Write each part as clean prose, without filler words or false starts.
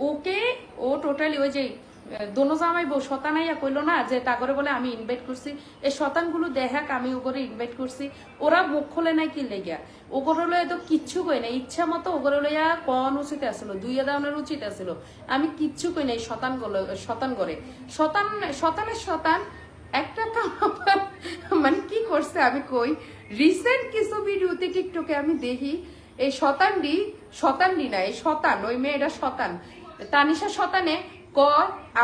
ওকে ও totally ওই যে দোনো জামাই বউ শতানাইয়া কইলো না যে তা করে বলে আমি ইনভাইট করছি, এই শতানগুলো দেখাক আমি ওগরে ইনভাইট করছি, ওরা মুখ খোলে নাই কি লেগিয়া, ওগরে লইয়া তো কিচ্ছু কই না, ইচ্ছা মতো ওগরে লইয়া কন উচিত আসলো, দুইয়া দাওনের উচিত আসলো, আমি কিচ্ছু কই নাই। শতান করে শতানের শতান একটা মানে কি করছে আমি কই, রিসেন্ট কিছু ভিডিওতে টিকটকে আমি দেখি এই শতানডি না, এই শতান, ওই মেয়েটা শতান, তানিশা শতানে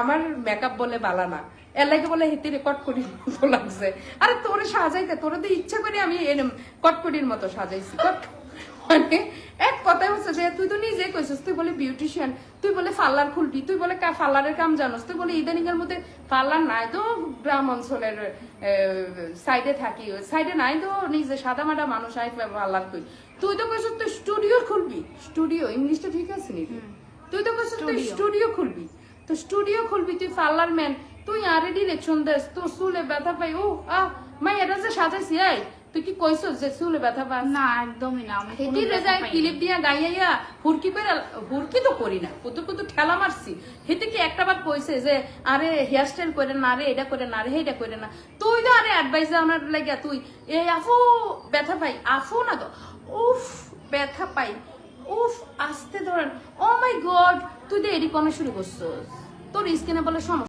আমার মেকআপ বলে বালা না, এর লাগে বলে হেতে রেকর্ড করি মতো লাগছে। আরে তোরে সাজাইতে, তোরে তো ইচ্ছা করে আমি কটকটির মতো সাজাইছি। মানে এক কথাই হচ্ছে যে তুই তো নিজে কইছিস, তুই বলে বিউটিশিয়ান, তুই বলে পার্লার খুলবি, তুই বলে পার্লারের কাম জানোস, তুই বলে ইদানিং এর মধ্যে পার্লার নাই তো গ্রাম অঞ্চলের সাইডে থাকি, সাইডে নাই তো নিজে সাদা মাটা মানুষ আই পার্লার কই, তুই তো কইছিস তুই স্টুডিও খুলবি, স্টুডিও ইংলিশটা ঠিক আছে নি, তুই তো কইছিস তুই স্টুডিও খুলবি, তো স্টুডিও খুলবি, তুই পার্লার ম্যান, তুই আরে ডিরেকশন দেস, তোর চুলে ব্যথা পাই, ও মাই এটা যে সাজাইছি, এই তুই কি কইছস যে চুলে ব্যথা পাস? না একদমই না, আমি হেটি রেজাই ক্লিপ দিয়া গাইয়া হুরকি করে, হুরকি তো করি না, কত ঠেলা মারছি, হেতে কি একটা বার কইছে যে আরে হেয়ার স্টাইল করে না রে, এটা করে না রে, এটা করে না, তুই তো আরে অ্যাডভাইস আমার লাগিয়া তুই এই আফু ব্যথা পাই, আফু না তো উফ ব্যথা পাই, উফ আসতে ধরেন, ও মাই গড, তুই তো এডি কমে শুরু করছস, তোর স্কিনে বলে সমস্যা।